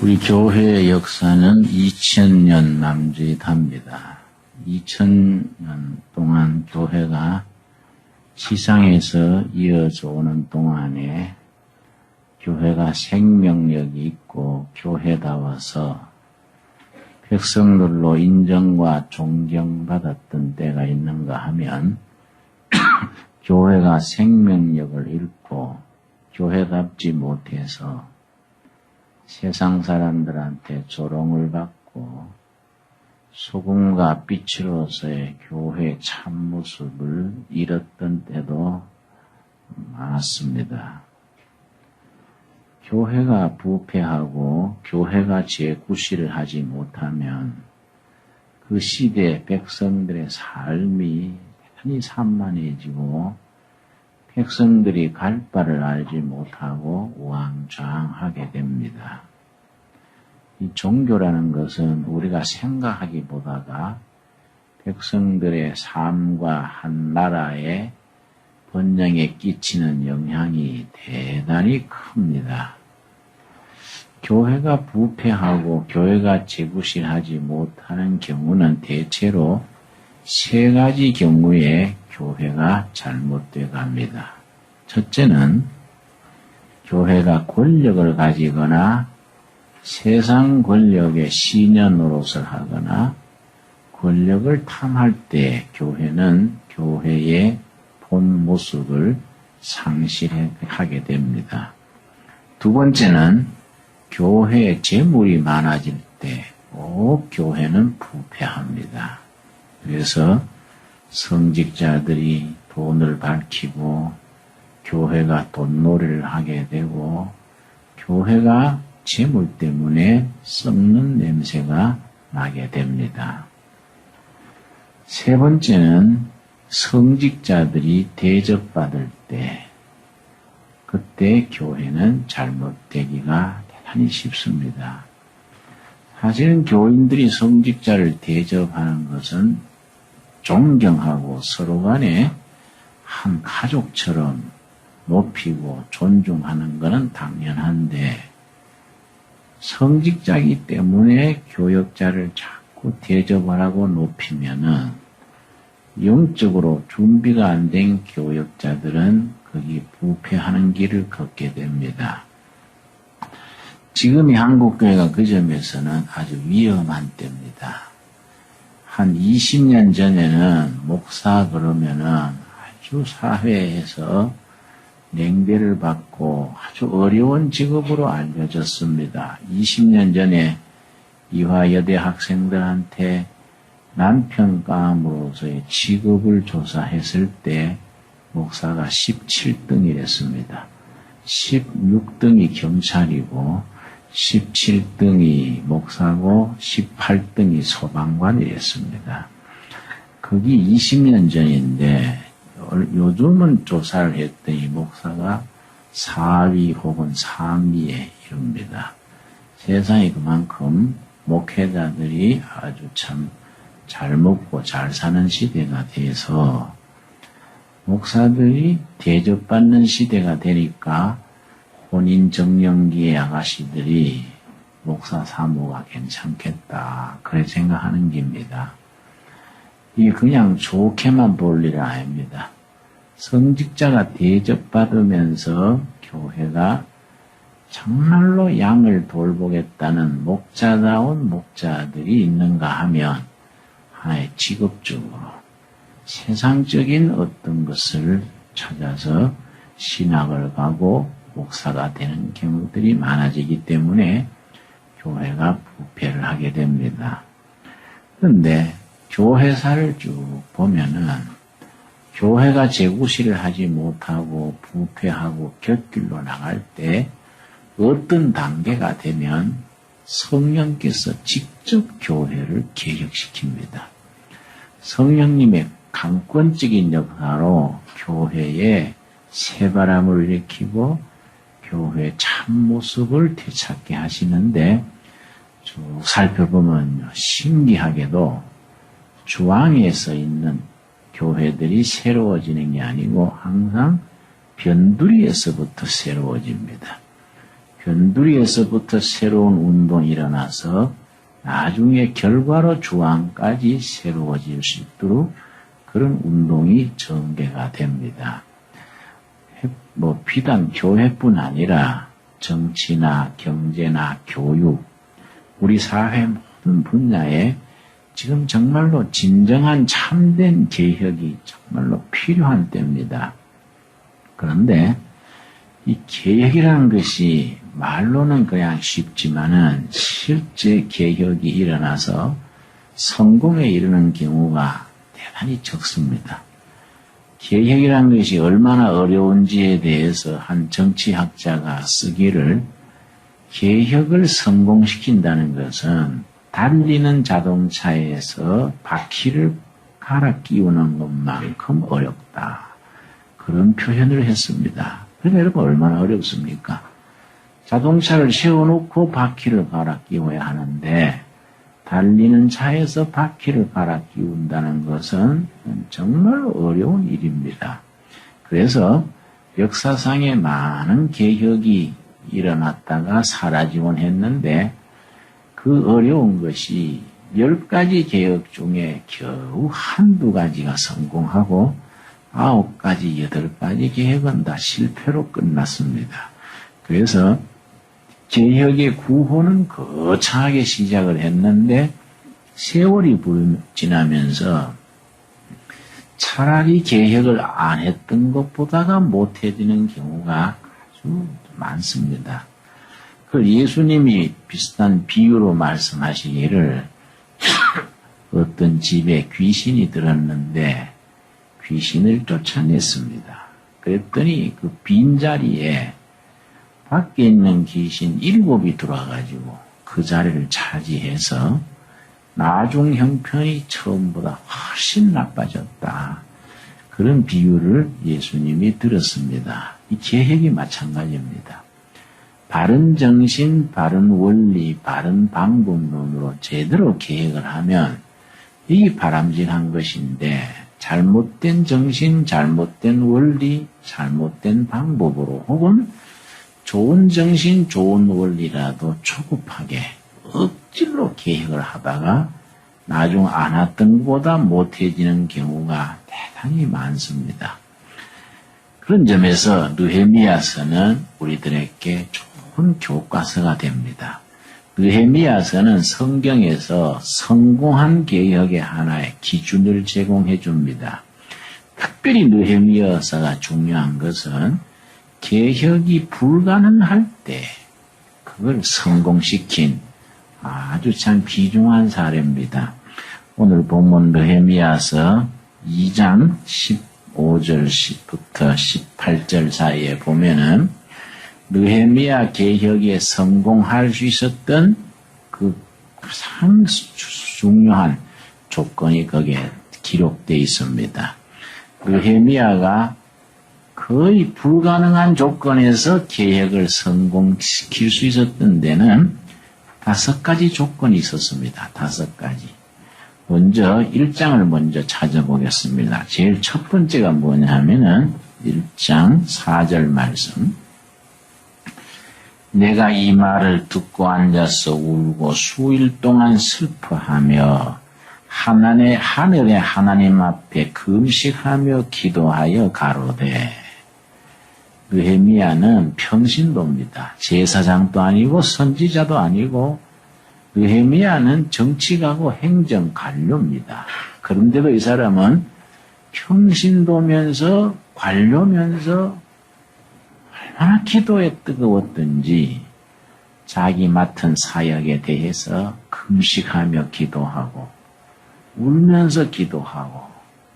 우리 교회의 역사는 2000년 남짓합니다. 2000년 동안 교회가 지상에서 이어져 오는 동안에 교회가 생명력이 있고 교회다워서 백성들로 인정과 존경받았던 때가 있는가 하면 교회가 생명력을 잃고 교회답지 못해서 세상 사람들한테 조롱을 받고 소금과 빛으로서의 교회의 참모습을 잃었던 때도 많았습니다. 교회가 부패하고 교회가 재구실을 하지 못하면 그 시대 백성들의 삶이 대단히 산만해지고 백성들이 갈 바를 알지 못하고 우왕좌왕하게 됩니다. 이 종교라는 것은 우리가 생각하기보다가 백성들의 삶과 한 나라의 번영에 끼치는 영향이 대단히 큽니다. 교회가 부패하고 교회가 재구실하지 못하는 경우는 대체로 세 가지 경우에 교회가 잘못되어 갑니다. 첫째는 교회가 권력을 가지거나 세상 권력의 시녀 노릇을 하거나 권력을 탐할 때 교회는 교회의 본 모습을 상실하게 됩니다. 두 번째는 교회에 재물이 많아질 때 꼭 교회는 부패합니다. 그래서 성직자들이 돈을 밝히고 교회가 돈놀이를 하게 되고 교회가 재물 때문에 썩는 냄새가 나게 됩니다. 세 번째는 성직자들이 대접받을 때 그때 교회는 잘못되기가 대단히 쉽습니다. 사실은 교인들이 성직자를 대접하는 것은 존경하고 서로 간에 한 가족처럼 높이고 존중하는 것은 당연한데 성직자이기 때문에 교역자를 자꾸 대접을 하고 높이면은 영적으로 준비가 안 된 교역자들은 거기 부패하는 길을 걷게 됩니다. 지금의 한국교회가 그 점에서는 아주 위험한 때입니다. 한 20년 전에는 목사 그러면은 아주 사회에서 냉대를 받고 아주 어려운 직업으로 알려졌습니다. 20년 전에 이화여대 학생들한테 난평감으로서의 직업을 조사했을 때 목사가 17등이랬습니다. 16등이 경찰이고 17등이 목사고 18등이 소방관이랬습니다. 그게 20년 전인데 요즘은 조사를 했더니 목사가 4위 혹은 3위에 이릅니다. 세상이 그만큼 목회자들이 아주 참 잘 먹고 잘 사는 시대가 돼서 목사들이 대접받는 시대가 되니까 혼인정령기의 아가씨들이 목사 사모가 괜찮겠다 그래 생각하는 겁니다. 이게 그냥 좋게만 볼 일은 아닙니다. 성직자가 대접받으면서 교회가 정말로 양을 돌보겠다는 목자다운 목자들이 있는가 하면 하나의 직업적으로 세상적인 어떤 것을 찾아서 신학을 가고 목사가 되는 경우들이 많아지기 때문에 교회가 부패를 하게 됩니다. 그런데 교회사를 쭉 보면은 교회가 재구실을 하지 못하고 부패하고 곁길로 나갈 때 어떤 단계가 되면 성령께서 직접 교회를 개혁시킵니다. 성령님의 강권적인 역사로 교회에 새바람을 일으키고 교회의 참모습을 되찾게 하시는데 쭉 살펴보면 신기하게도 주왕에 서 있는 교회들이 새로워지는 게 아니고 항상 변두리에서부터 새로워집니다. 변두리에서부터 새로운 운동이 일어나서 나중에 결과로 주황까지 새로워질 수 있도록 그런 운동이 전개가 됩니다. 비단 교회뿐 아니라 정치나 경제나 교육, 우리 사회 모든 분야에 지금 정말로 진정한 참된 개혁이 정말로 필요한 때입니다. 그런데 이 개혁이라는 것이 말로는 그냥 쉽지만은 실제 개혁이 일어나서 성공에 이르는 경우가 대단히 적습니다. 개혁이라는 것이 얼마나 어려운지에 대해서 한 정치학자가 쓰기를, 개혁을 성공시킨다는 것은 달리는 자동차에서 바퀴를 갈아 끼우는 것만큼 어렵다. 그런 표현을 했습니다. 그러니까 여러분 얼마나 어렵습니까? 자동차를 세워놓고 바퀴를 갈아 끼워야 하는데 달리는 차에서 바퀴를 갈아 끼운다는 것은 정말 어려운 일입니다. 그래서 역사상에 많은 개혁이 일어났다가 사라지곤 했는데 그 어려운 것이 10가지 개혁 중에 겨우 한두 가지가 성공하고 9가지, 8가지 개혁은 다 실패로 끝났습니다. 그래서 개혁의 구호는 거창하게 시작을 했는데 세월이 지나면서 차라리 개혁을 안 했던 것보다가 못해지는 경우가 아주 많습니다. 그 예수님이 비슷한 비유로 말씀하시기를 어떤 집에 귀신이 들었는데 귀신을 쫓아냈습니다. 그랬더니 그 빈자리에 밖에 있는 귀신 7이 들어와가지고 그 자리를 차지해서 나중 형편이 처음보다 훨씬 나빠졌다. 그런 비유를 예수님이 들었습니다. 이 개혁이 마찬가지입니다. 바른 정신, 바른 원리, 바른 방법론으로 제대로 개혁을 하면 이게 바람직한 것인데 잘못된 정신, 잘못된 원리, 잘못된 방법으로 혹은 좋은 정신, 좋은 원리라도 초급하게 억지로 개혁을 하다가 나중 안 했던 것보다 못해지는 경우가 대단히 많습니다. 그런 점에서 느헤미야서는 우리들에게 좋은 교과서가 됩니다. 느헤미야서는 성경에서 성공한 개혁의 하나의 기준을 제공해 줍니다. 특별히 느헤미야서가 중요한 것은 개혁이 불가능할 때 그걸 성공시킨 아주 참 귀중한 사례입니다. 오늘 본문 느헤미야서 2장 15절부터 18절 사이에 보면은 느헤미야 개혁에 성공할 수 있었던 그 가장 중요한 조건이 거기에 기록되어 있습니다. 느헤미야가 거의 불가능한 조건에서 개혁을 성공시킬 수 있었던 데는 5가지 조건이 있었습니다. 5가지. 먼저 1장을 먼저 찾아보겠습니다. 제일 첫 번째가 뭐냐 하면은 1장 4절 말씀. 내가 이 말을 듣고 앉아서 울고 수일 동안 슬퍼하며 하늘의 하나님 앞에 금식하며 기도하여 가로되. 느헤미야는 평신도입니다. 제사장도 아니고 선지자도 아니고 느헤미야는 정치가고 행정관료입니다. 그런데도 이 사람은 평신도면서 관료면서 얼마나 기도에 뜨거웠던지 자기 맡은 사역에 대해서 금식하며 기도하고 울면서 기도하고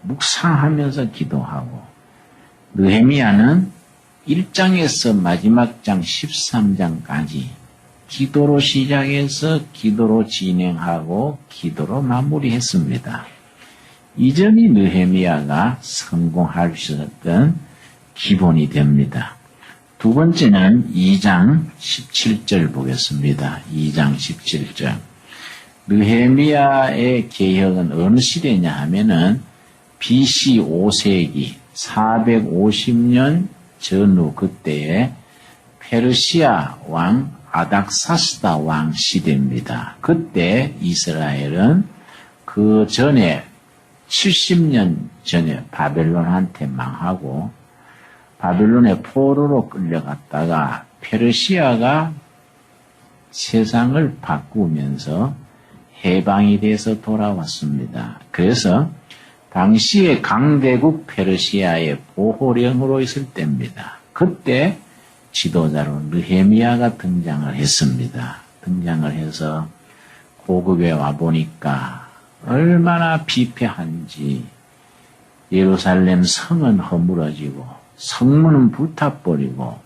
묵상하면서 기도하고 느헤미야는 1장에서 마지막 장 13장까지 기도로 시작해서 기도로 진행하고 기도로 마무리했습니다. 이 점이 느헤미야가 성공할 수 있었던 기본이 됩니다. 두 번째는 2장 17절 보겠습니다. 2장 17절. 느헤미야의 개혁은 어느 시대냐 하면은 BC 5세기 450년 전후 그때에 페르시아 왕 아닥사스다 왕 시대입니다. 그때 이스라엘은 그 전에 70년 전에 바벨론한테 망하고 바벨론의 포로로 끌려갔다가 페르시아가 세상을 바꾸면서 해방이 돼서 돌아왔습니다. 그래서 당시에 강대국 페르시아의 보호령으로 있을 때입니다. 그때 지도자로 느헤미야가 등장을 했습니다. 등장을 해서 고국에 와보니까 얼마나 비폐한지 예루살렘 성은 허물어지고 성문은 불타버리고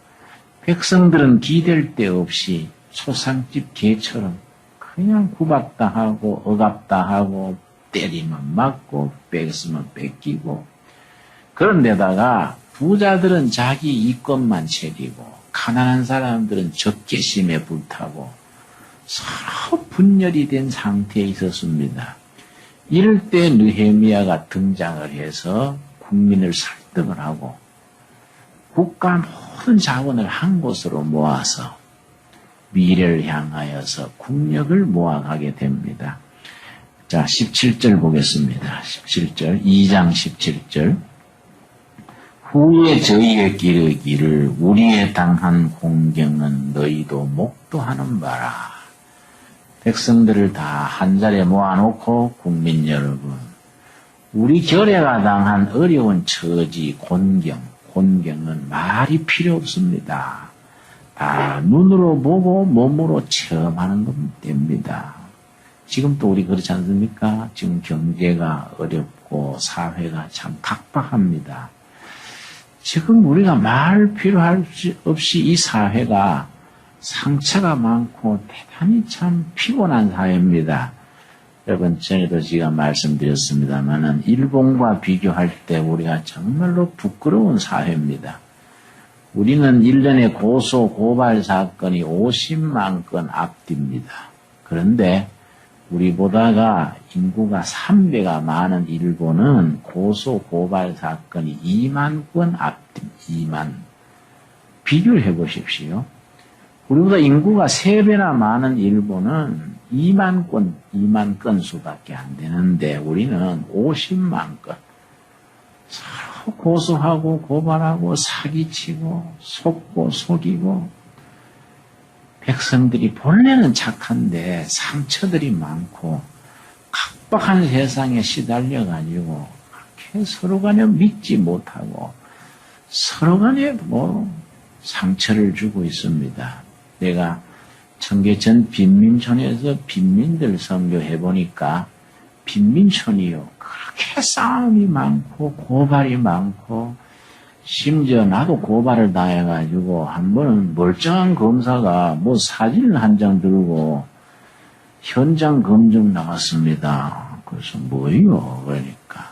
백성들은 기댈 데 없이 초상집 개처럼 그냥 구박당하고 억압당하고 때리면 맞고 뺏으면 뺏기고 그런데다가 부자들은 자기 이권만 챙기고 가난한 사람들은 적개심에 불타고 서로 분열이 된 상태에 있었습니다. 이럴 때 느헤미야가 등장을 해서 국민을 설득을 하고 국가 모든 자원을 한 곳으로 모아서 미래를 향하여서 국력을 모아가게 됩니다. 자, 17절 보겠습니다. 17절, 2장 17절. 후에 저희에게 이르기를 우리의 당한 공경은 너희도 목도하는 바라. 백성들을 다 한자리에 모아놓고 국민 여러분, 우리 결례가 당한 어려운 처지, 곤경은 말이 필요 없습니다. 다 눈으로 보고 몸으로 체험하는 겁니다. 지금 또 우리 그렇지 않습니까? 지금 경제가 어렵고 사회가 참 각박합니다. 지금 우리가 말 필요할 없이 이 사회가 상처가 많고 대단히 참 피곤한 사회입니다. 여러분 전에도 제가 말씀드렸습니다만은 일본과 비교할 때 우리가 정말로 부끄러운 사회입니다. 우리는 1년에 고소 고발 사건이 50만 건 앞뒤입니다. 그런데 우리보다가 인구가 3배가 많은 일본은 고소 고발 사건이 2만 건 앞뒤, 2만. 비교를 해보십시오. 우리보다 인구가 3배나 많은 일본은 2만 건 수밖에 안 되는데 우리는 50만 건. 서로 고소하고 고발하고 사기치고 속고 속이고 백성들이 본래는 착한데 상처들이 많고 각박한 세상에 시달려가지고 그렇게 서로 간에 믿지 못하고 서로 간에 상처를 주고 있습니다. 내가 청계천 빈민촌에서 빈민들 선교해보니까 빈민촌이요. 그렇게 싸움이 많고 고발이 많고 심지어 나도 고발을 당해가지고 한 번은 멀쩡한 검사가 사진을 한 장 들고 현장 검증 나갔습니다. 그래서 뭐예요? 그러니까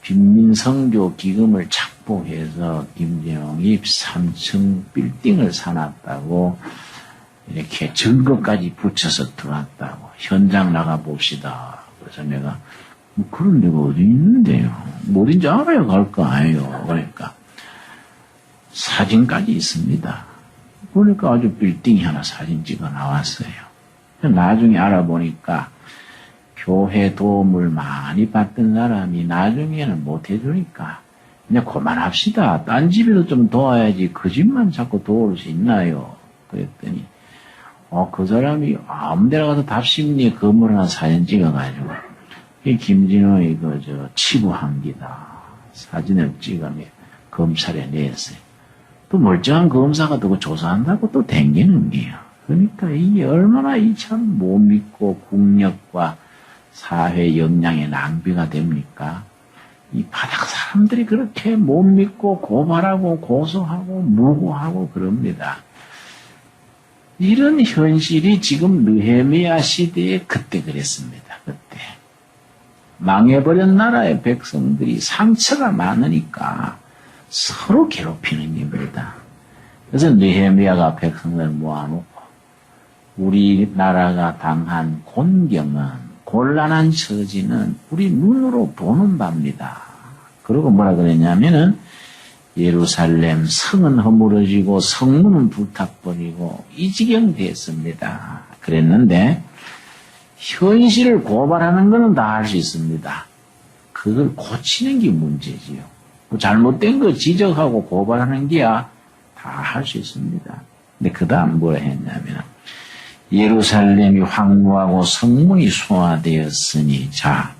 빈민선교 기금을 착보해서 김정일이 3층 빌딩을 사놨다고 이렇게 증거까지 붙여서 들어왔다고 현장 나가봅시다. 그래서 내가 그런 데가 어디 있는데요? 어딘지 알아야 갈 거 아니에요. 그러니까 사진까지 있습니다. 보니까 아주 빌딩이 하나 사진 찍어 나왔어요. 나중에 알아보니까 교회 도움을 많이 받던 사람이 나중에는 못 해주니까 그냥 그만합시다. 딴 집에도 좀 도와야지 그 집만 자꾸 도울 수 있나요? 그랬더니 그 사람이 아무 데나 가서 답심리에 건물 하나 사진 찍어가지고 이 김진호의 치부한기다. 사진을 찍으면 검찰에 냈어요. 또 멀쩡한 검사가 또 조사한다고 또 댕기는 게요. 그러니까 이게 얼마나 이 참 못 믿고 국력과 사회 역량의 낭비가 됩니까? 이 바닥 사람들이 그렇게 못 믿고 고발하고 고소하고 무고하고 그럽니다. 이런 현실이 지금 느헤미야 시대에 그때 그랬습니다. 그때. 망해버린 나라의 백성들이 상처가 많으니까 서로 괴롭히는 겁니다. 그래서 느헤미야가 백성들을 모아놓고 우리나라가 당한 곤경은 곤란한 처지는 우리 눈으로 보는 바입니다. 그리고 뭐라 그랬냐면은 예루살렘 성은 허물어지고 성문은 불타버리고 이 지경 됐습니다. 그랬는데 현실을 고발하는 것은 다 할 수 있습니다. 그걸 고치는 게 문제지요. 잘못된 거 지적하고 고발하는 게야 다 할 수 있습니다. 근데 그 다음 뭐라 했냐면 예루살렘이 황무하고 성문이 소화되었으니 자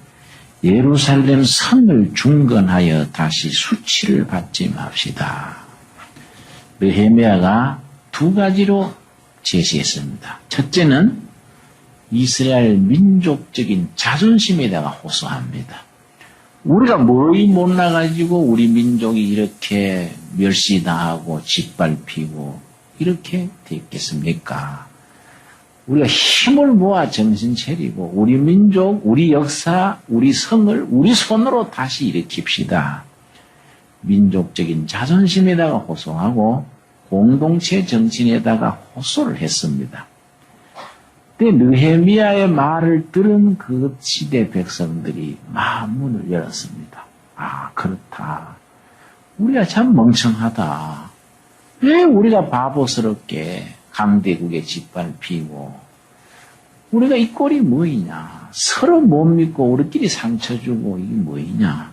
예루살렘 성을 중건하여 다시 수치를 받지 맙시다. 느헤미야가 두 가지로 제시했습니다. 첫째는 이스라엘 민족적인 자존심에다가 호소합니다. 우리가 뭐이 못나가지고 우리 민족이 이렇게 멸시당하고 짓밟히고 이렇게 됐겠습니까? 우리가 힘을 모아 정신 차리고 우리 민족, 우리 역사, 우리 성을 우리 손으로 다시 일으킵시다. 민족적인 자존심에다가 호소하고 공동체 정신에다가 호소를 했습니다. 그때 느헤미야의 말을 들은 그 시대 백성들이 마음문을 열었습니다. 아, 그렇다. 우리가 참 멍청하다. 왜 우리가 바보스럽게 강대국에 짓밟히고 우리가 이 꼴이 뭐이냐. 서로 못 믿고 우리끼리 상처 주고 이게 뭐이냐.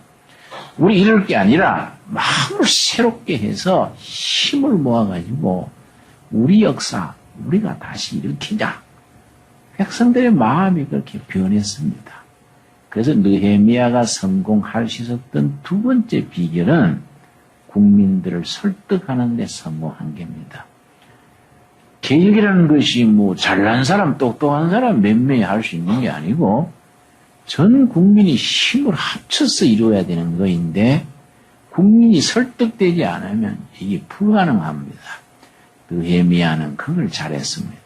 우리 이럴 게 아니라 마음을 새롭게 해서 힘을 모아가지고 우리 역사 우리가 다시 일으키자. 백성들의 마음이 그렇게 변했습니다. 그래서 느헤미야가 성공할 수 있었던 두 번째 비결은 국민들을 설득하는 데 성공한 겁니다. 개혁이라는 것이 뭐 잘난 사람, 똑똑한 사람 몇 명이 할 수 있는 게 아니고 전 국민이 힘을 합쳐서 이루어야 되는 것인데 국민이 설득되지 않으면 이게 불가능합니다. 느헤미야는 그걸 잘했습니다.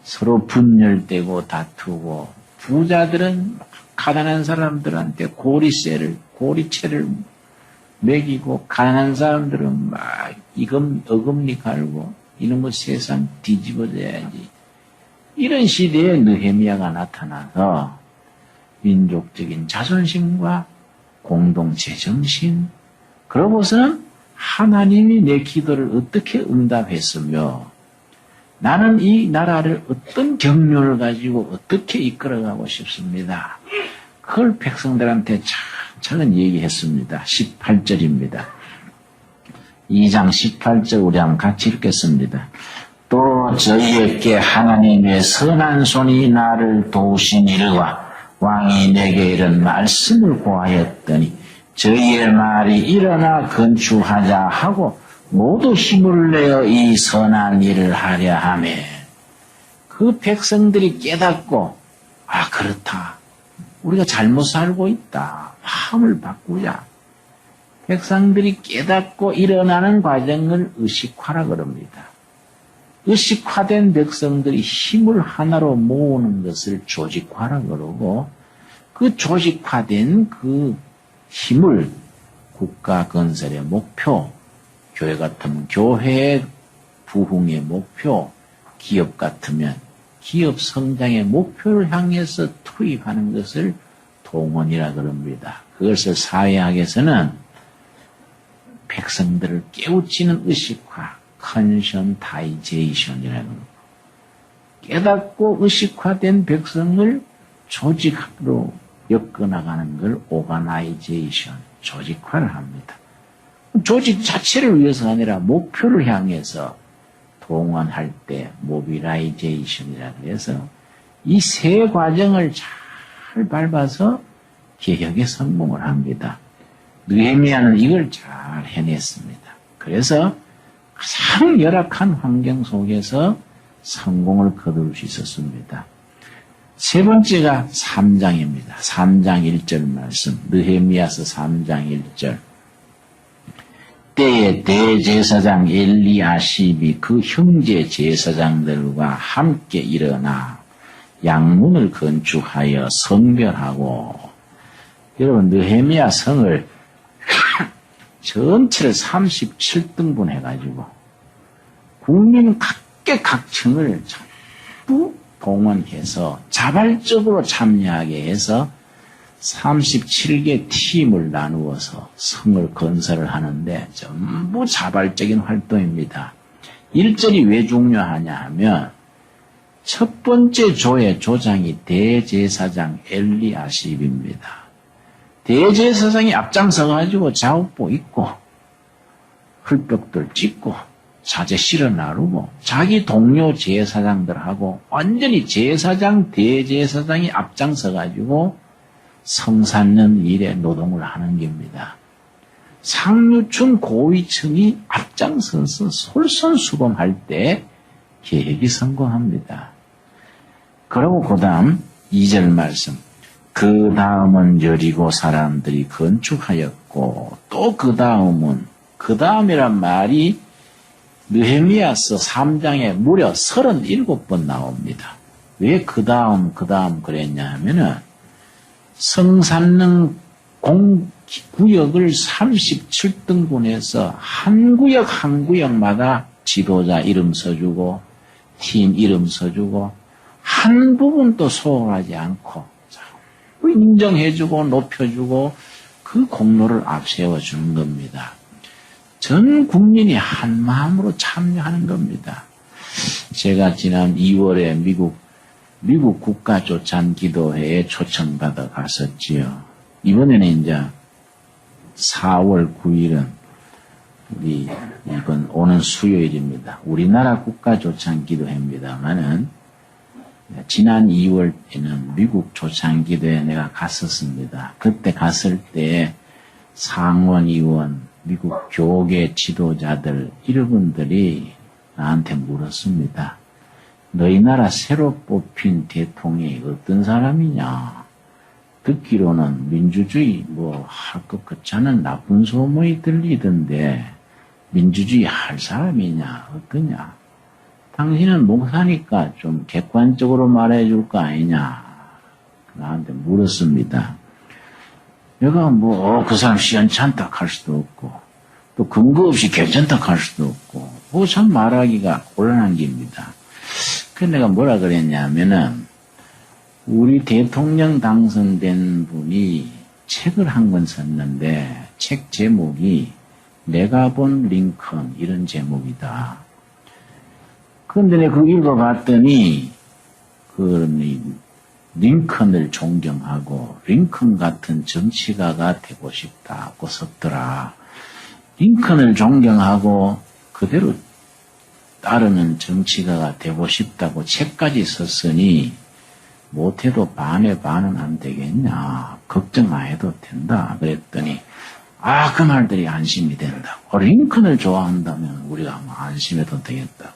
서로 분열되고 다투고 부자들은 가난한 사람들한테 고리채를 먹이고 가난한 사람들은 막 어금니 갈고 이런 거 세상 뒤집어져야지. 이런 시대에 느헤미야가 나타나서 민족적인 자존심과 공동체 정신 그러고서는 하나님이 내 기도를 어떻게 응답했으며 나는 이 나라를 어떤 경륜을 가지고 어떻게 이끌어가고 싶습니다. 그걸 백성들한테 차근차근 얘기했습니다. 18절입니다. 2장 18절 우리 한번 같이 읽겠습니다. 또 저희에게 하나님의 선한 손이 나를 도우시니르와 왕이 내게 이런 말씀을 고하였더니 저희의 말이 일어나 건축하자 하고 모두 힘을 내어 이 선한 일을 하려 하며 그 백성들이 깨닫고 아 그렇다. 우리가 잘못 살고 있다. 마음을 바꾸자. 백성들이 깨닫고 일어나는 과정을 의식화라 그럽니다. 의식화된 백성들이 힘을 하나로 모으는 것을 조직화라 그러고 그 조직화된 그 힘을 국가 건설의 목표, 교회 같으면 교회의 부흥의 목표, 기업 같으면 기업 성장의 목표를 향해서 투입하는 것을 동원이라 그럽니다. 그것을 사회학에서는 백성들을 깨우치는 의식화, 컨션타이제이션이라는 겁니다. 깨닫고 의식화된 백성을 조직으로 엮어나가는 걸 오가나이제이션, 조직화를 합니다. 조직 자체를 위해서가 아니라 목표를 향해서 동원할 때 모빌라이제이션이라고 해서 이 세 과정을 잘 밟아서 개혁에 성공을 합니다. 느헤미야는 이걸 잘 해냈습니다. 그래서 가장 열악한 환경 속에서 성공을 거둘 수 있었습니다. 세 번째가 3장입니다. 3장 1절 말씀. 느헤미야서 3장 1절. 때에 대제사장 엘리야십이 그 형제 제사장들과 함께 일어나 양문을 건축하여 성별하고 여러분 느헤미야 성을 전체를 37등분 해가지고 국민 각계각층을 전부 동원해서 자발적으로 참여하게 해서 37개 팀을 나누어서 성을 건설을 하는데 전부 자발적인 활동입니다. 일절이 왜 중요하냐 하면 첫 번째 조의 조장이 대제사장 엘리아십입니다. 대제사장이 앞장서가지고 자업보 입고 흙벽들 찢고 사제 실어 나르고 자기 동료 제사장들하고 완전히 제사장 대제사장이 앞장서가지고 성 쌓는 일에 노동을 하는 겁니다. 상류층 고위층이 앞장서서 솔선수범할 때 계획이 성공합니다. 그리고 그 다음 2절 말씀. 그 다음은 여리고 사람들이 건축하였고 또 그 다음은 그 다음이란 말이 느헤미야서 3장에 무려 37번 나옵니다. 왜 그 다음 그랬냐 하면은 성 쌓는 구역을 37등분해서 한 구역 한 구역마다 지도자 이름 써주고 팀 이름 써주고 한 부분도 소홀하지 않고 인정해주고 높여주고 그 공로를 앞세워 주는 겁니다. 전 국민이 한 마음으로 참여하는 겁니다. 제가 지난 2월에 미국 국가조찬기도회에 초청받아 갔었지요. 이번에는 이제 4월 9일은 이번 오는 수요일입니다. 우리나라 국가조찬기도회입니다만은 지난 2월에는 미국 조찬기도회에 내가 갔었습니다. 그때 갔을 때 상원 의원, 미국 교계 지도자들 여러분들이 나한테 물었습니다. 너희 나라 새로 뽑힌 대통령이 어떤 사람이냐? 듣기로는 민주주의 할 것 같지 않은 나쁜 소문이 들리던데 민주주의 할 사람이냐? 어떠냐? 당신은 목사니까 좀 객관적으로 말해줄 거 아니냐? 나한테 물었습니다. 내가 그 사람 시원찮다 할 수도 없고 또 근거 없이 괜찮다 할 수도 없고 참 말하기가 곤란한 겁니다. 그래서 내가 뭐라 그랬냐면은 우리 대통령 당선된 분이 책을 한 권 썼는데 책 제목이 내가 본 링컨 이런 제목이다. 그런데 내가 그거 읽어봤더니 링컨을 존경하고 링컨 같은 정치가가 되고 싶다고 썼더라. 링컨을 존경하고 그대로 따르는 정치가가 되고 싶다고 책까지 썼으니 못해도 반의 반은 안 되겠냐. 걱정 안 해도 된다. 그랬더니 그 말들이 안심이 된다고. 링컨을 좋아한다면 우리가 안심해도 되겠다.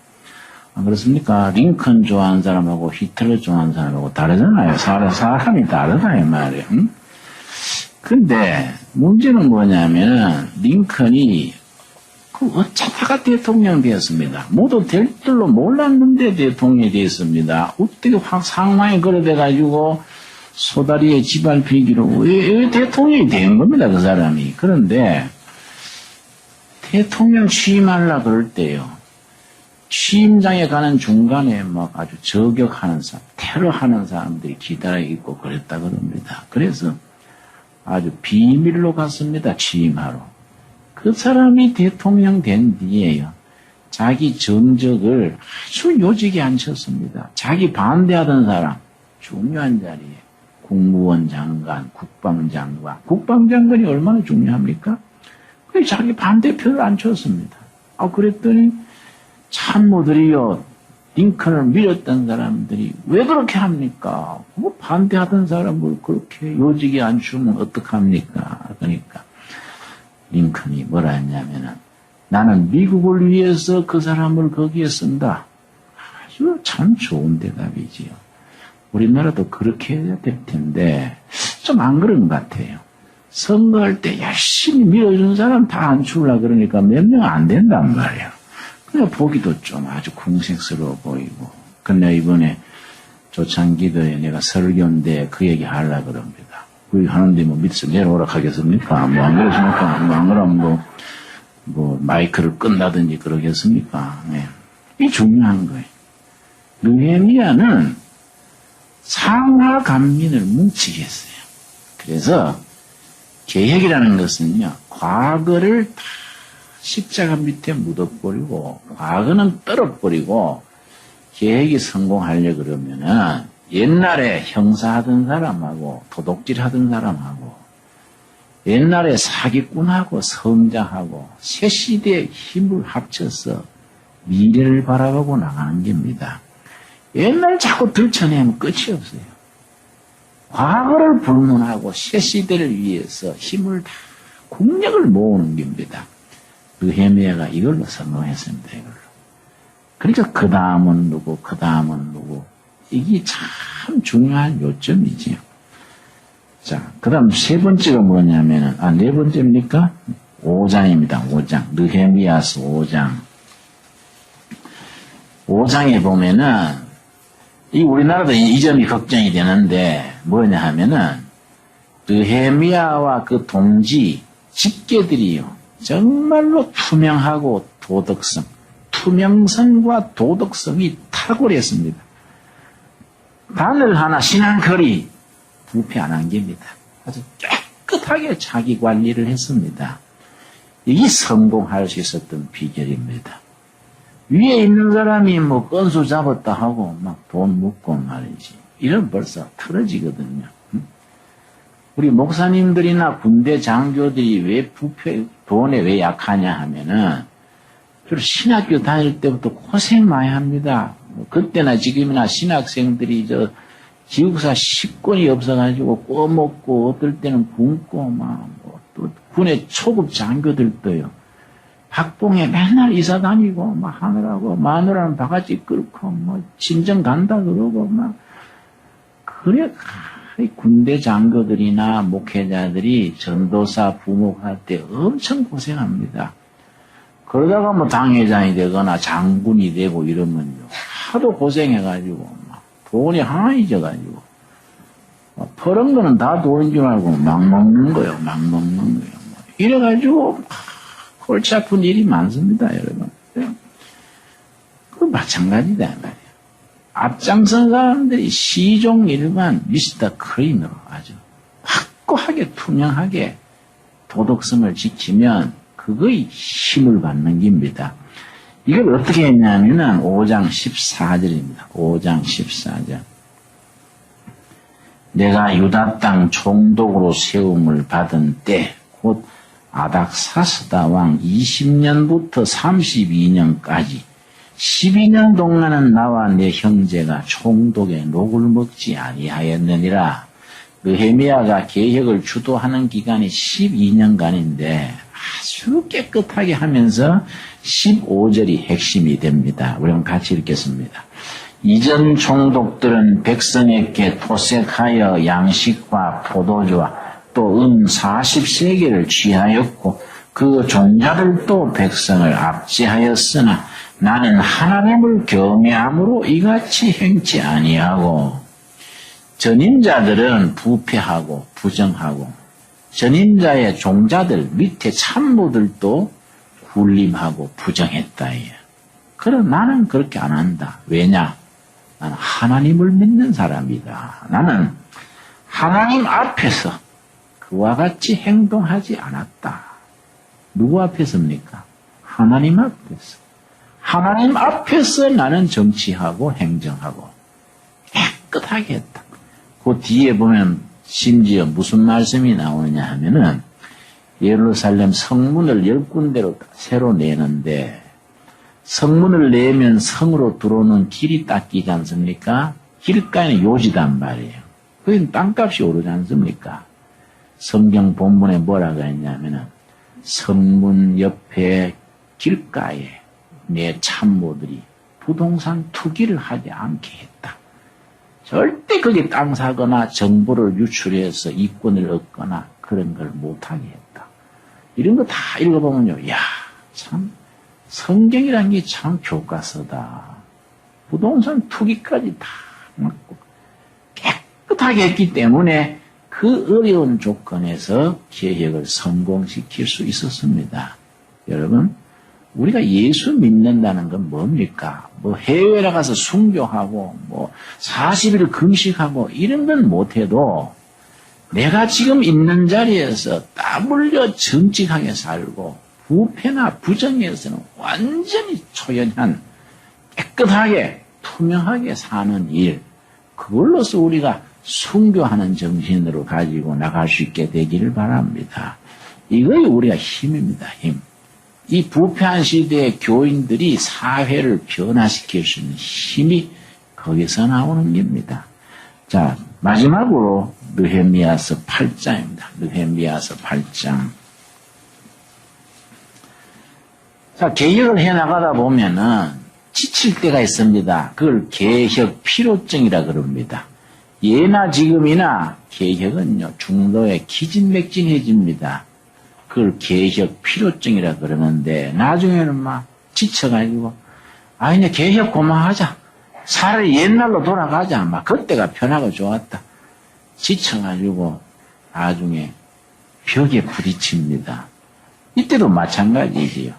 안 그렇습니까? 링컨 좋아하는 사람하고 히틀러 좋아하는 사람하고 다르잖아요. 사람이 다르다 이 말이에요. 응? 근데 문제는 뭐냐면 링컨이 어쩌다가 대통령 되었습니다. 모두 될 줄로 몰랐는데 대통령이 되었습니다. 어떻게 확 상황이 그래돼가지고 소다리에 지발피기로 왜 대통령이 된 겁니다. 그 사람이. 그런데 대통령 취임하려 그럴 때요. 취임장에 가는 중간에 아주 저격하는 사람, 테러하는 사람들이 기다려 있고 그랬다 그럽니다. 그래서 아주 비밀로 갔습니다. 취임하러. 그 사람이 대통령 된 뒤에요. 자기 정적을 아주 요직에 앉혔습니다. 자기 반대하던 사람, 중요한 자리에 국무원 장관, 국방장관. 국방장관이 얼마나 중요합니까? 그 자기 반대표를 앉혔습니다. 그랬더니 참모들이요, 링컨을 밀었던 사람들이 왜 그렇게 합니까? 반대하던 사람을 그렇게 요직에 앉추면 어떡합니까? 그러니까 링컨이 뭐라 했냐면은 나는 미국을 위해서 그 사람을 거기에 쓴다. 아주 참 좋은 대답이지요. 우리나라도 그렇게 해야 될 텐데 좀 안 그런 것 같아요. 선거할 때 열심히 밀어준 사람 다 안 주려고 그러니까 몇 명 안 된단 말이에요. 그냥 보기도 좀 아주 궁색스러워 보이고. 근데 이번에 조찬기도에 내가 설교인데 그 얘기 하려고 그럽니다. 그 하는데 밑에서 내려오라 하겠습니까? 안 그러십니까? 안 그러면 마이크를 끈다든지 그러겠습니까? 네. 이게 중요한 거예요. 느헤미야는 상하 간민을 뭉치게 했어요. 그래서 계획이라는 것은요, 과거를 다 십자가 밑에 묻어버리고, 과거는 떨어버리고, 계획이 성공하려 그러면은, 옛날에 형사하던 사람하고, 도둑질하던 사람하고, 옛날에 사기꾼하고, 성자하고, 새 시대의 힘을 합쳐서 미래를 바라보고 나가는 겁니다. 옛날 자꾸 들춰내면 끝이 없어요. 과거를 불문하고 새 시대를 위해서 힘을 다 국력을 모으는 겁니다. 느헤미야가 이걸로 성공했습니다. 이걸로. 그러니까 그 다음은 누구, 그 다음은 누구. 이게 참 중요한 요점이지요. 자, 그 다음 세 번째가 뭐냐면은, 네 번째입니까? 5장입니다. 5장. 느헤미야서 5장. 5장에 보면은, 이 우리나라도 이 점이 걱정이 되는데, 뭐냐 하면은, 느헤미야와 그 동지, 집계들이요. 정말로 투명하고 도덕성, 투명성과 도덕성이 탁월했습니다. 단을 하나 신앙거리 부패 안 한 겁니다. 아주 깨끗하게 자기 관리를 했습니다. 이게 성공할 수 있었던 비결입니다. 위에 있는 사람이 뭐 건수 잡았다 하고 막 돈 묻고 말이지. 이러면 벌써 틀어지거든요. 우리 목사님들이나 군대 장교들이 왜 돈에 왜 약하냐 하면은, 주로 신학교 다닐 때부터 고생 많이 합니다. 그때나 지금이나 신학생들이 기숙사 식권이 없어가지고 꼬먹고, 어떨 때는 굶고, 또 군의 초급 장교들도요. 학봉에 맨날 이사 다니고, 하느라고, 마누라는 바가지 끓고, 친정 간다 그러고, 그래, 군대 장교들이나 목회자들이 전도사 부목할 때 엄청 고생합니다. 그러다가 당회장이 되거나 장군이 되고 이러면요. 하도 고생해가지고, 돈이 하나이 져가지고, 퍼런 거는 다 돈인 줄 알고 막 먹는 거예요. 막 먹는 거예요. 이래가지고, 골치 아픈 일이 많습니다, 여러분. 그 마찬가지다, 말이에요. 앞장선 사람들이 시종 일관 미스터 클린으로 아주 확고하게 투명하게 도덕성을 지키면 그거의 힘을 받는 겁니다. 이걸 어떻게 했냐면은 5장 14절입니다. 5장 14절. 내가 유다 땅 총독으로 세움을 받은 때 곧 아닥사스다 왕 20년부터 32년까지 12년 동안은 나와 내 형제가 총독의 녹을 먹지 아니하였느니라. 느헤미야가 계획을 주도하는 기간이 12년간인데 아주 깨끗하게 하면서 15절이 핵심이 됩니다. 우리 한번 같이 읽겠습니다. 이전 총독들은 백성에게 토색하여 양식과 포도주와 또 은 40세계를 취하였고 그 종자들도 백성을 압제하였으나 나는 하나님을 경외함으로 이같이 행치 아니하고 전임자들은 부패하고 부정하고 전임자의 종자들 밑에 참모들도 굴림하고 부정했다. 그럼 나는 그렇게 안 한다. 왜냐? 나는 하나님을 믿는 사람이다. 나는 하나님 앞에서 그와 같이 행동하지 않았다. 누구 앞에서입니까? 하나님 앞에서. 하나님 앞에서 나는 정치하고 행정하고 깨끗하게 했다. 그 뒤에 보면 심지어 무슨 말씀이 나오느냐 하면은 예루살렘 성문을 10군데로 새로 내는데 성문을 내면 성으로 들어오는 길이 닦이지 않습니까? 길가에는 요지단 말이에요. 그건 땅값이 오르지 않습니까? 성경 본문에 뭐라고 했냐면은 성문 옆에 길가에 내 참모들이 부동산 투기를 하지 않게 했다. 절대 거기 땅 사거나 정보를 유출해서 이권을 얻거나 그런 걸 못하게 했다. 이런 거 다 읽어보면요. 야, 참 성경이라는 게 참 교과서다. 부동산 투기까지 다 막고 깨끗하게 했기 때문에 그 어려운 조건에서 계획을 성공시킬 수 있었습니다. 여러분, 우리가 예수 믿는다는 건 뭡니까? 해외에 나가서 순교하고, 40일 금식하고, 이런 건 못해도, 내가 지금 있는 자리에서 땀 흘려 정직하게 살고 부패나 부정에서는 완전히 초연한 깨끗하게 투명하게 사는 일, 그걸로서 우리가 순교하는 정신으로 가지고 나갈 수 있게 되기를 바랍니다. 이거이 우리가 힘입니다. 힘. 이 부패한 시대의 교인들이 사회를 변화시킬 수 있는 힘이 거기서 나오는 겁니다. 자, 마지막으로 느헤미야서 8장입니다. 느헤미야서 8장. 자, 개혁을 해나가다 보면은 지칠 때가 있습니다. 그걸 개혁 필요증이라 그럽니다. 예나 지금이나 개혁은요, 중도에 기진맥진해집니다. 그걸 개혁 필요증이라 그러는데, 나중에는 막 지쳐가지고, 이제 개혁 그만하자. 차라리 옛날로 돌아가자. 막 그때가 편하고 좋았다. 지쳐가지고 나중에 벽에 부딪힙니다. 이때도 마찬가지지요.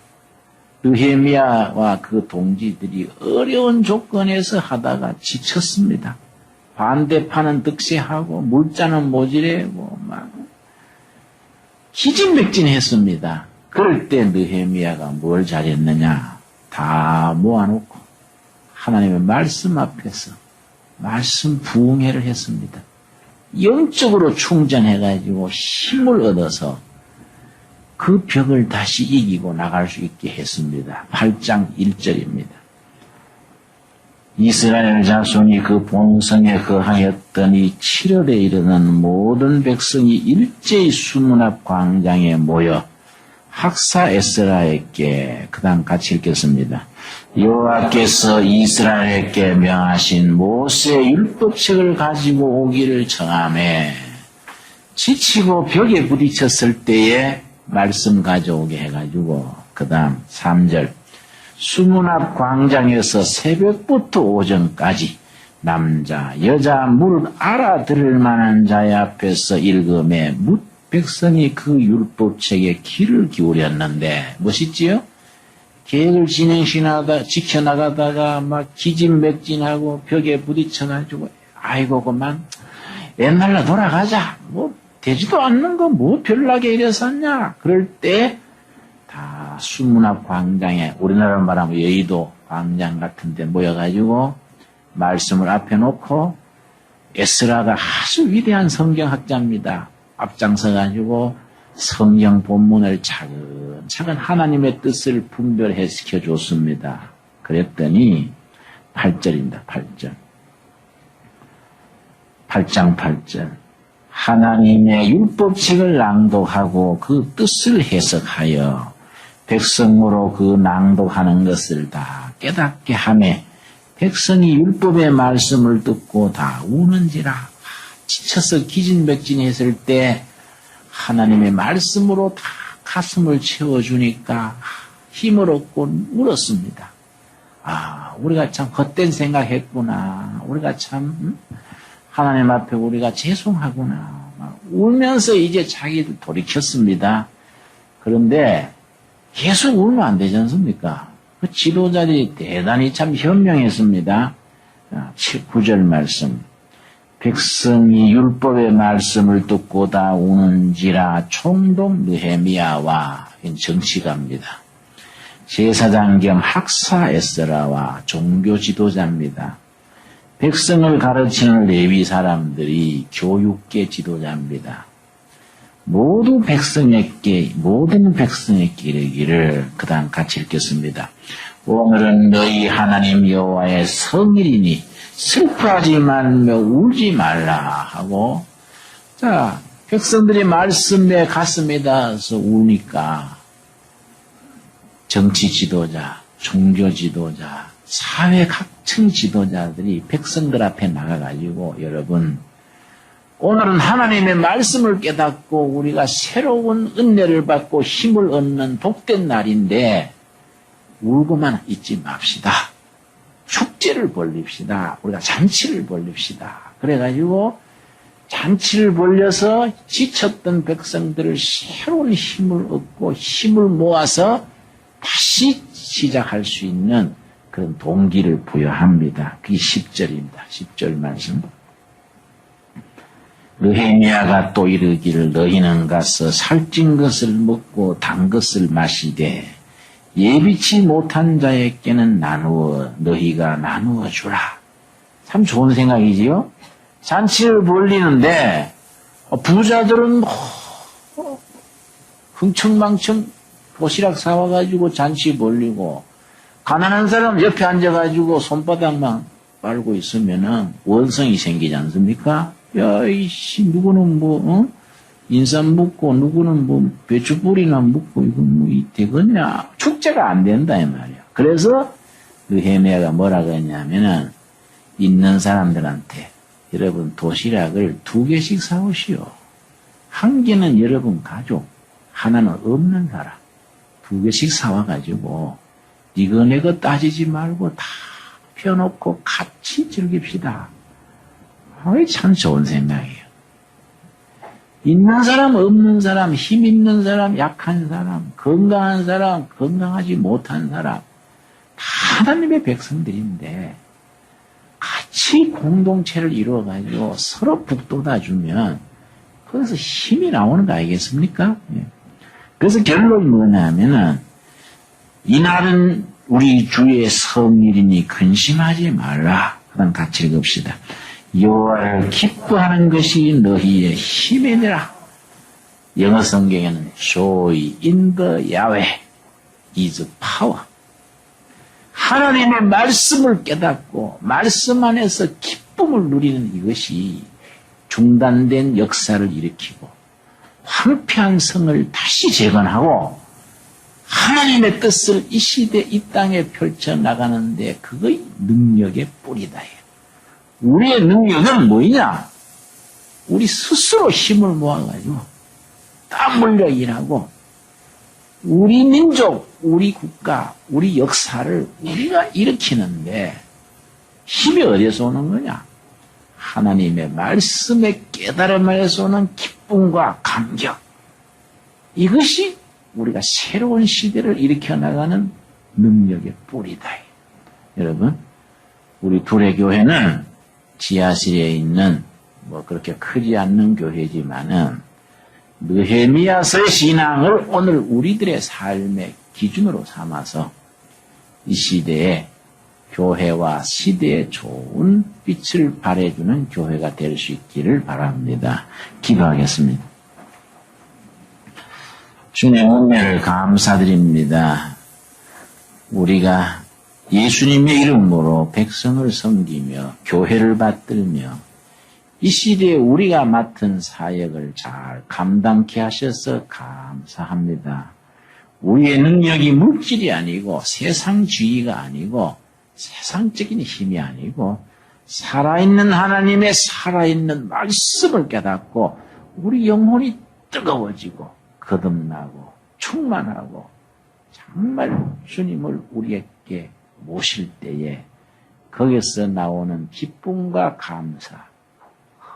느헤미야와 그 동지들이 어려운 조건에서 하다가 지쳤습니다. 반대파는 득세하고 물자는 모질하고 막 기진맥진했습니다. 그럴 때 느헤미야가 뭘 잘했느냐? 다 모아놓고 하나님의 말씀 앞에서 말씀 부흥회를 했습니다. 영적으로 충전해가지고 힘을 얻어서 그 벽을 다시 이기고 나갈 수 있게 했습니다. 8장 1절입니다. 이스라엘 자손이 그 본성에 거하였더니 7월에 이르는 모든 백성이 일제히 수문 앞 광장에 모여 학사 에스라에게, 그 다음 같이 읽겠습니다. 여호와께서 이스라엘에게 명하신 모세의 율법책을 가지고 오기를 청하매, 지치고 벽에 부딪혔을 때에 말씀 가져오게 해가지고, 그 다음 3절. 수문 앞 광장에서 새벽부터 오전까지 남자, 여자, 무릇 알아들을 만한 자의 앞에서 읽음에 묻 백성이 그 율법책에 귀를 기울였는데, 멋있지요? 계획을 지켜나가다가 막 기진맥진하고 벽에 부딪혀가지고, 아이고, 그만, 옛날로 돌아가자. 뭐, 되지도 않는 거 뭐 별나게 이랬었냐? 그럴 때, 다 수문 앞 광장에, 우리나라로 말하면 여의도 광장 같은 데 모여가지고, 말씀을 앞에 놓고, 에스라가 아주 위대한 성경학자입니다. 앞장서가지고 성경 본문을 차근차근 하나님의 뜻을 분별해 시켜줬습니다. 그랬더니 8절입니다. 8절. 8장 8절. 하나님의 율법책을 낭독하고 그 뜻을 해석하여 백성으로 그 낭독하는 것을 다 깨닫게 하매 백성이 율법의 말씀을 듣고 다 우는지라. 지쳐서 기진맥진했을 때 하나님의 말씀으로 다 가슴을 채워주니까 힘을 얻고 울었습니다. 우리가 참 헛된 생각했구나. 우리가 참 하나님 앞에 우리가 죄송하구나. 울면서 이제 자기를 돌이켰습니다. 그런데 계속 울면 안 되지 않습니까? 그 지도자들이 대단히 참 현명했습니다. 9절 말씀. 백성이 율법의 말씀을 듣고 다 우는지라 총독 느헤미야와 정치가입니다. 제사장 겸 학사 에스라와 종교 지도자입니다. 백성을 가르치는 레위 사람들이 교육계 지도자입니다. 모든 백성에게 이르기를, 그 다음 같이 읽겠습니다. 오늘은 너희 하나님 여호와의 성일이니 슬퍼하지 말며 울지 말라 하고, 자, 백성들이 말씀에 가슴에 닿아서 우니까 정치 지도자, 종교 지도자, 사회 각층 지도자들이 백성들 앞에 나가가지고, 여러분, 오늘은 하나님의 말씀을 깨닫고 우리가 새로운 은혜를 받고 힘을 얻는 복된 날인데 울고만 있지 맙시다. 축제를 벌립시다. 우리가 잔치를 벌립시다. 그래가지고 잔치를 벌려서 지쳤던 백성들을 새로운 힘을 얻고 힘을 모아서 다시 시작할 수 있는 그런 동기를 부여합니다. 그게 10절입니다. 10절 말씀. 느헤미야가 또 이르기를 너희는 가서 살찐 것을 먹고 단 것을 마시되 예비치 못한 자에게는 너희가 나누어 주라. 참 좋은 생각이지요? 잔치를 벌리는데 부자들은 흥청망청 도시락 사와가지고 잔치 벌리고 가난한 사람 옆에 앉아가지고 손바닥만 빨고 있으면은 원성이 생기지 않습니까? 야, 이씨, 누구는 인삼 묻고, 누구는 배추 뿌리나 묻고, 이건 되겠냐? 축제가 안 된다, 이 말이야. 그래서, 느헤미야가 뭐라고 했냐면은, 있는 사람들한테, 여러분 도시락을 2개씩 사오시오. 1개는 여러분 가족, 하나는 없는 사람. 2개씩 사와가지고, 이거 내거 따지지 말고 다 펴놓고 같이 즐깁시다. 참 좋은 생각이에요. 있는 사람, 없는 사람, 힘 있는 사람, 약한 사람, 건강한 사람, 건강하지 못한 사람, 다 하나님의 백성들인데 같이 공동체를 이루어가지고 서로 북돋아주면 거기서 힘이 나오는 거 아니겠습니까? 그래서 결론이 뭐냐면은 이날은 우리 주의 성일이니 근심하지 말라. 그럼 같이 읽읍시다. 여호와를 기뻐하는 것이 너희의 힘이니라. 영어 성경에는 Joy in the Yahweh is power. 하나님의 말씀을 깨닫고 말씀 안에서 기쁨을 누리는 이것이 중단된 역사를 일으키고 황폐한 성을 다시 재건하고 하나님의 뜻을 이 시대 이 땅에 펼쳐나가는데 그거의 능력의 뿌리다. 우리의 능력은 뭐냐? 우리 스스로 힘을 모아가지고 땀 흘려 일하고 우리 민족, 우리 국가, 우리 역사를 우리가 일으키는데 힘이 어디서 오는 거냐? 하나님의 말씀의 깨달음에서 오는 기쁨과 감격. 이것이 우리가 새로운 시대를 일으켜 나가는 능력의 뿌리다. 여러분, 우리 둘의 교회는 지하실에 있는 그렇게 크지 않는 교회지만은 느헤미야서의 신앙을 오늘 우리들의 삶의 기준으로 삼아서 이 시대에 교회와 시대에 좋은 빛을 발해주는 교회가 될 수 있기를 바랍니다. 기도하겠습니다. 주님의 은혜를 감사드립니다. 우리가 예수님의 이름으로 백성을 섬기며 교회를 받들며 이 시대에 우리가 맡은 사역을 잘 감당케 하셔서 감사합니다. 우리의 능력이 물질이 아니고 세상주의가 아니고 세상적인 힘이 아니고 살아있는 하나님의 살아있는 말씀을 깨닫고 우리 영혼이 뜨거워지고 거듭나고 충만하고 정말 주님을 우리에게 모실 때에 거기서 나오는 기쁨과 감사,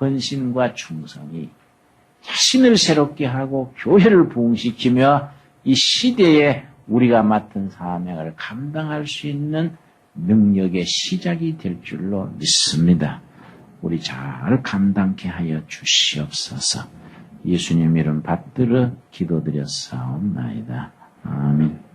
헌신과 충성이 자신을 새롭게 하고 교회를 부흥시키며 이 시대에 우리가 맡은 사명을 감당할 수 있는 능력의 시작이 될 줄로 믿습니다. 우리 잘 감당케 하여 주시옵소서. 예수님 이름 받들어 기도드렸사옵나이다. 아멘.